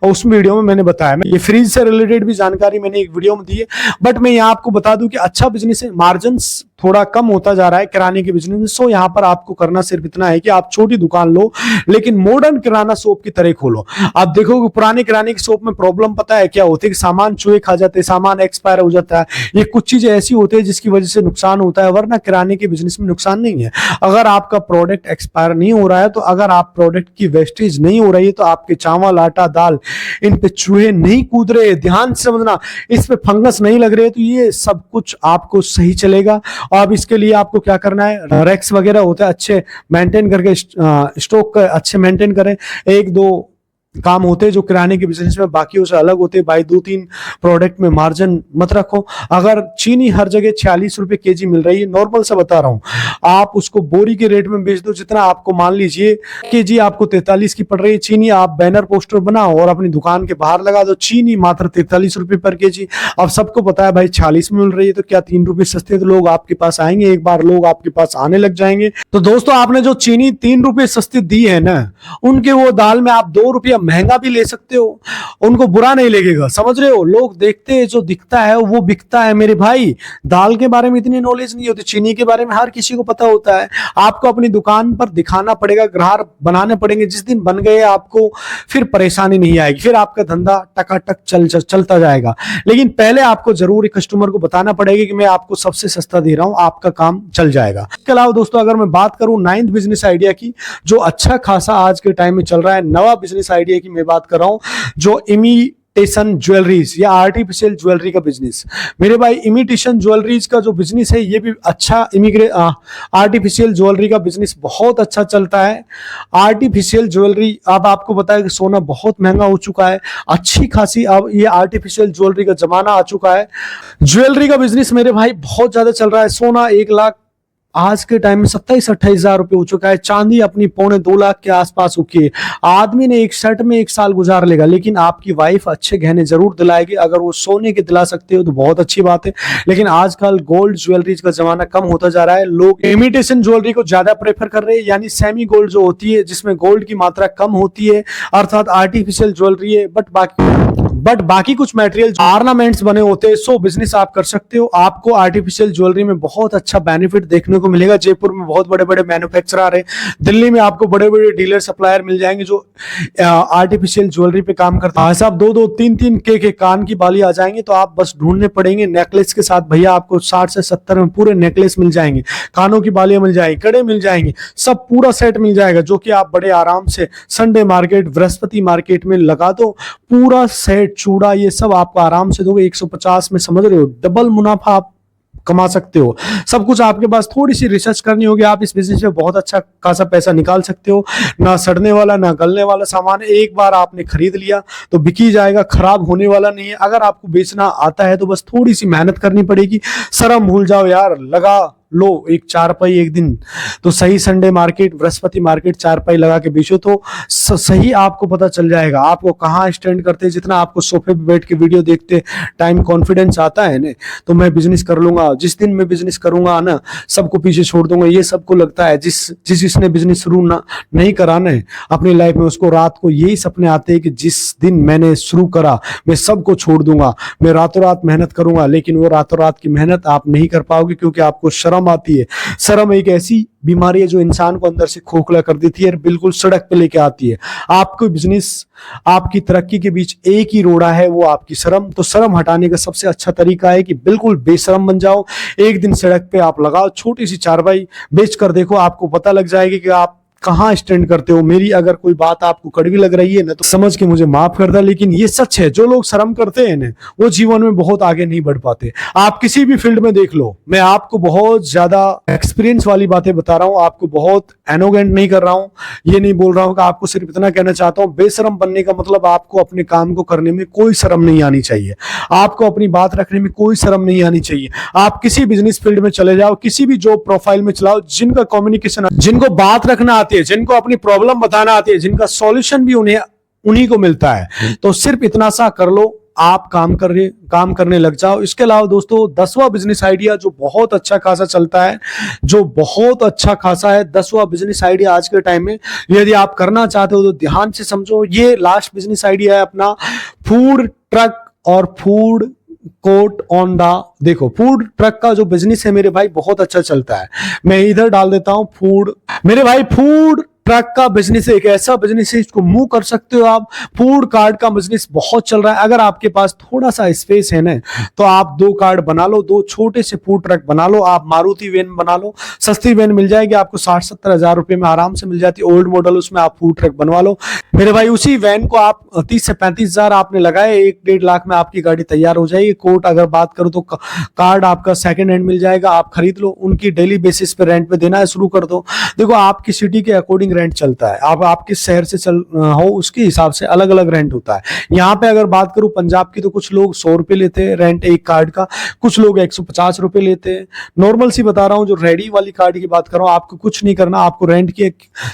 उस वीडियो में मैंने बताया। ये फ्रीज से रिलेटेड भी जानकारी मैंने एक वीडियो में दी है। बट मैं यहाँ आपको बता दूं कि अच्छा बिजनेस है, मार्जिन थोड़ा कम होता जा रहा है किराने के बिजनेस में। सो यहाँ पर आपको करना सिर्फ इतना है कि आप छोटी दुकान लो लेकिन मॉडर्न किराना शॉप की तरह खोलो। आप देखोगे पुराने किराने की शॉप में प्रॉब्लम पता है क्या होती है कि सामान चूहे खा जाते हैं, सामान एक्सपायर हो जाता है, ये कुछ चीजें ऐसी होती है जिसकी वजह से नुकसान होता है। वरना किराने के बिजनेस में नुकसान नहीं है। अगर आपका प्रोडक्ट एक्सपायर नहीं हो रहा है, तो अगर आप प्रोडक्ट की वेस्टेज नहीं हो रही है, तो आपके चावल आटा दाल इन पे चूहे नहीं कूद रहे, ध्यान से समझना, इस पे फंगस नहीं लग रहे, तो ये सब कुछ आपको सही चलेगा। और अब इसके लिए आपको क्या करना है, रैक्स वगैरह होते हैं अच्छे मेंटेन करके, स्टॉक अच्छे मेंटेन करें। एक दो काम होते हैं जो किराने के बिजनेस में बाकियों से अलग होते हैं। भाई 2-3 प्रोडक्ट में मार्जिन मत रखो। अगर चीनी हर जगह 46 रुपए केजी मिल रही है, नॉर्मल से बता रहा हूं, आप उसको बोरी के रेट में बेच दो। जितना आपको मान लीजिए केजी आपको 43 की पड़ रही है चीनी, आप बैनर पोस्टर बनाओ और अपनी दुकान के बाहर लगा दो, चीनी मात्र 43 रुपए पर केजी। अब सबको पता है भाई 46 में मिल रही है, तो क्या 3 रुपए सस्ते, तो लोग आपके पास आएंगे, एक बार लोग आपके पास आने लग जाएंगे। तो दोस्तों आपने जो चीनी 3 रुपए सस्ती दी है ना, उनके वो दाल में आप 2 रुपया महंगा भी ले सकते हो, उनको बुरा नहीं लगेगा। समझ रहे हो, लोग देखते हैं जो दिखता है वो बिकता है मेरे भाई। दाल के बारे में इतनी नॉलेज नहीं होती, चीनी के बारे में हर किसी को पता होता है। आपको अपनी दुकान पर दिखाना पड़ेगा, ग्राहक बनाने पड़ेंगे। जिस दिन बन गए आपको फिर परेशानी नहीं आएगी, फिर आपका धंधा टकाटक चलता जाएगा। लेकिन पहले आपको जरूर कस्टमर को बताना पड़ेगा कि मैं आपको सबसे सस्ता दे रहा हूं, आपका काम चल जाएगा। इसके अलावा दोस्तों अगर मैं बात करूं 9th बिजनेस आइडिया की, जो अच्छा खासा आज के टाइम में चल रहा है, नवा बिजनेस आइडिया की मैं बात कर रहा हूं, जो इमिटेशन ज्वेलरीज या आर्टिफिशियल ज्वेलरी का बिजनेस। मेरे भाई इमिटेशन ज्वेलरीज का जो बिजनेस है ये भी अच्छा, आर्टिफिशियल ज्वेलरी का बिजनेस बहुत अच्छा चलता है। आर्टिफिशियल ज्वेलरी, अब आपको पता है कि सोना बहुत महंगा हो चुका है, अच्छी खासी अब ये आर्टिफिशियल ज्वेलरी का जमाना आ चुका है। ज्वेलरी का बिजनेस मेरे भाई बहुत ज्यादा चल रहा है। सोना 1 लाख आज के टाइम में 27-28 हजार रुपए हो चुका है। चांदी अपनी 2.25 लाख के आसपास होती है। आदमी ने एक शर्ट में 1 साल गुजार लेगा, लेकिन आपकी वाइफ अच्छे गहने जरूर दिलाएगी। अगर वो सोने के दिला सकते हो तो बहुत अच्छी बात है। लेकिन आजकल गोल्ड ज्वेलरीज का जमाना कम होता जा रहा है, लोग इमिटेशन ज्वेलरी को ज्यादा प्रेफर कर रहे हैं, यानी सेमी गोल्ड जो होती है जिसमें गोल्ड की मात्रा कम होती है, अर्थात आर्टिफिशियल ज्वेलरी है। बट बाकी कुछ मटेरियल ऑर्नामेंट्स बने होते हैं। सो बिजनेस आप कर सकते हो। आपको आर्टिफिशियल ज्वेलरी में बहुत अच्छा बेनिफिट देखने को मिलेगा। जयपुर में बहुत बड़े बड़े मैन्युफैक्चरर है, दिल्ली में आपको बड़े बड़े डीलर सप्लायर मिल जाएंगे जो आर्टिफिशियल ज्वेलरी पे काम करते हैं। साहब 2-2, 3-3 के कान की बाली आ जाएंगे, तो आप बस ढूंढने पड़ेंगे। नेकलेस के साथ भैया आपको 60 से 70 में पूरे नेकलेस मिल जाएंगे, कानों की बालियां मिल जाएंगी, कड़े मिल जाएंगे, सब पूरा सेट मिल जाएगा, जो कि आप बड़े आराम से संडे मार्केट, बृहस्पति मार्केट में लगा दो। पूरा सेट चूड़ा ये सब आपको आराम से दोगे 150 में। समझ रहे हो, डबल मुनाफा आप कमा सकते हो। सब कुछ आपके पास, थोड़ी सी रिसर्च करनी होगी, आप इस बिजनेस में बहुत अच्छा खासा पैसा निकाल सकते हो। ना सड़ने वाला ना गलने वाला सामान, एक बार आपने खरीद लिया तो बिकी जाएगा, खराब होने वाला नहीं है। अगर आपको बेचना आता है तो बस थोड़ी सी मेहनत करनी पड़ेगी। शर्म भूल जाओ यार, लगा लो एक चारपाई एक दिन तो सही संडे मार्केट बृहस्पति मार्केट चारपाई लगा के बेचो तो सही आपको पता चल जाएगा आपको कहाँ स्टैंड करते हैं। जितना आपको सोफे पे बैठ के वीडियो देखते टाइम कॉन्फिडेंस आता है ना तो मैं बिजनेस कर लूंगा, जिस दिन मैं बिजनेस करूंगा ना सबको पीछे छोड़ दूंगा, ये सबको लगता है। जिसने बिजनेस शुरू ना नहीं कराना है अपनी लाइफ में उसको रात को यही सपने आते हैं कि जिस दिन मैंने शुरू करा मैं सबको छोड़ दूंगा, मैं रातों रात मेहनत करूंगा। लेकिन वो रातों रात की मेहनत आप नहीं कर पाओगे क्योंकि आपको शर्म आती है। शर्म एक ऐसी बीमारी है जो इंसान को अंदर से खोखला कर देती है और बिल्कुल सड़क पे लेके आती है। आपको बिजनेस आपकी तरक्की के बीच एक ही रोड़ा है, वो आपकी शर्म। तो शर्म हटाने का सबसे अच्छा तरीका है कि बिल्कुल बेशरम बन जाओ। एक दिन सड़क पे आप लगाओ, छोटी सी चारपाई बेच कर देखो, आपको पता लग जाएगा कि आप कहाँ स्टैंड करते हो। मेरी अगर कोई बात आपको कड़वी लग रही है ना तो समझ के मुझे माफ कर दे, लेकिन ये सच है। जो लोग शर्म करते हैं ना वो जीवन में बहुत आगे नहीं बढ़ पाते। आप किसी भी फील्ड में देख लो, मैं आपको बहुत ज्यादा एक्सपीरियंस वाली बातें बता रहा हूं, आपको बहुत एनोगेंट नहीं कर रहा हूं। ये नहीं बोल रहा हूं कि आपको सिर्फ इतना कहना चाहता हूं, बेशरम बनने का मतलब आपको अपने काम को करने में कोई शर्म नहीं आनी चाहिए, आपको अपनी बात रखने में कोई शर्म नहीं आनी चाहिए। आप किसी बिजनेस फील्ड में चले जाओ, किसी भी जॉब प्रोफाइल में चलाओ, जिनका कम्युनिकेशन, जिनको बात रखना आती है, जिनको अपनी प्रॉब्लम बताना आती है, जिनका सॉल्यूशन भी उन्हीं को मिलता है, तो सिर्फ इतना सा कर लो, आप काम करने लग जाओ। इसके अलावा दोस्तों 10वां बिजनेस आइडिया जो बहुत अच्छा खासा चलता है, जो बहुत अच्छा खासा है, 10वां बिजनेस आइडिया आज के टाइम में यदि आप करना चाहते हो तो ध्यान से समझो। ये लास्ट बिजनेस आइडिया है अपना, फूड ट्रक और फूड कोर्ट ऑन द। देखो फूड ट्रक का जो बिजनेस है मेरे भाई बहुत अच्छा चलता है। मैं इधर डाल देता हूं फूड, मेरे भाई फूड ट्रक का बिजनेस एक ऐसा बिजनेस है इसको मूव कर सकते हो आप। फूड कार्ट का बिजनेस बहुत चल रहा है। अगर आपके पास थोड़ा सा स्पेस है ना तो आप 2 कार्ड बना लो, 2 छोटे से फूड ट्रक बना लो। आप मारुति वैन बना लो, सस्ती वैन मिल जाएगी आपको, 60-70 हजार रुपए में आराम से मिल जाती है, ओल्ड मॉडल, उसमें आप फूड ट्रक बनवा लो मेरे भाई। उसी वैन को आप 30 से 35 हजार आपने लगाए, 1-1.5 लाख में आपकी गाड़ी तैयार हो जाएगी। कोर्ट अगर बात करो तो कार्ड आपका सेकेंड हैंड मिल जाएगा, आप खरीद लो, उनकी डेली बेसिस पे रेंट पे देना है शुरू कर दो। देखो आपकी सिटी के अकॉर्डिंग रेंट चलता है, आप किस शहर से हो उसके हिसाब से अलग अलग रेंट होता है। यहाँ पे अगर बात करूं पंजाब की तो कुछ लोग 100 रुपए लेते हैं रेंट एक कार्ड का, कुछ लोग 150 रुपए लेते हैं। नॉर्मल सी बता रहा हूं, जो रेडी वाली कार्ड की बात कर रहा हूं, आपको कुछ नहीं करना, आपको रेंट की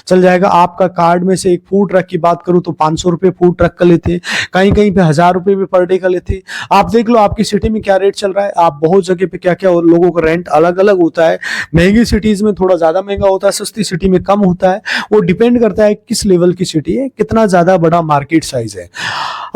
चल जाएगा। आपका कार्ड में से एक फूड ट्रक की बात करूं तो 500 रुपए फूड ट्रक का लेते हैं, कहीं कहीं पे 1000 रुपए भी पर डे का लेते हैं। आप देख लो आपकी सिटी में क्या रेट चल रहा है। आप बहुत जगह पे क्या क्या लोगों का रेंट अलग अलग होता है। महंगी सिटीज में थोड़ा ज्यादा महंगा होता है, सस्ती सिटी में कम होता है। वो डिपेंड करता है किस लेवल की सिटी है, कितना ज्यादा बड़ा मार्केट साइज है।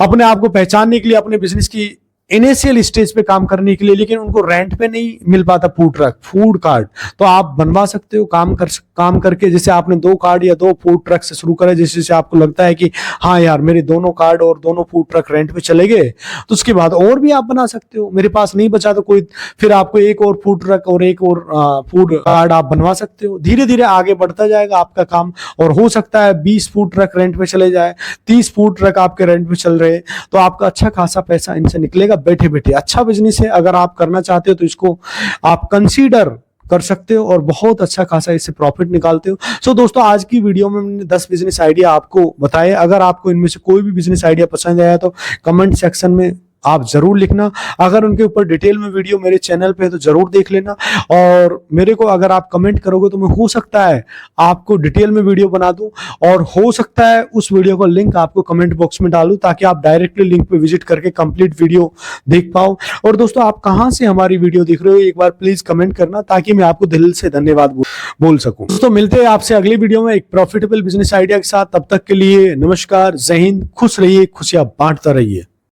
अपने आप को पहचानने के लिए, अपने बिजनेस की इनिशियल स्टेज पे काम करने के लिए, लेकिन उनको रेंट पे नहीं मिल पाता फूड ट्रक, फूड कार्ड, तो आप बनवा सकते हो काम करके। जैसे आपने 2 कार्ड या 2 फूड ट्रक से शुरू करा, जैसे आपको लगता है कि हाँ यार मेरे दोनों कार्ड और दोनों फूड ट्रक रेंट पे चले गए, तो उसके बाद और भी आप बना सकते हो। मेरे पास नहीं बचा तो कोई, फिर आपको एक और फूड ट्रक और एक और फूड कार्ड आप बनवा सकते हो। धीरे धीरे आगे बढ़ता जाएगा आपका काम, और हो सकता है 20 फूड ट्रक रेंट पे चले जाए, 30 फूड ट्रक आपके रेंट पे चल रहे, तो आपका अच्छा खासा पैसा इनसे निकलेगा बैठे बैठे। अच्छा बिजनेस है, अगर आप करना चाहते हो तो इसको आप कंसीडर कर सकते हो और बहुत अच्छा खासा इससे प्रॉफिट निकालते हो। सो दोस्तों आज की वीडियो में मैंने 10 बिजनेस आइडिया आपको बताए। अगर आपको इनमें से कोई भी बिजनेस आइडिया पसंद आया तो कमेंट सेक्शन में आप जरूर लिखना। अगर उनके ऊपर डिटेल में वीडियो मेरे चैनल पे है तो जरूर देख लेना, और मेरे को अगर आप कमेंट करोगे तो मैं हो सकता है आपको डिटेल में वीडियो बना दूं, और हो सकता है उस वीडियो का लिंक आपको कमेंट बॉक्स में डालूं ताकि आप डायरेक्टली लिंक पे विजिट करके कंप्लीट वीडियो देख पाओ। और दोस्तों आप कहां से हमारी वीडियो देख रहे हो एक बार प्लीज कमेंट करना ताकि मैं आपको दिल से धन्यवाद बोल सकूं। दोस्तों मिलते हैं आपसे अगली वीडियो में एक प्रॉफिटेबल बिजनेस आइडिया के साथ। तब तक के लिए नमस्कार, जय हिंद, खुश रहिए, खुशियां बांटता रहिए।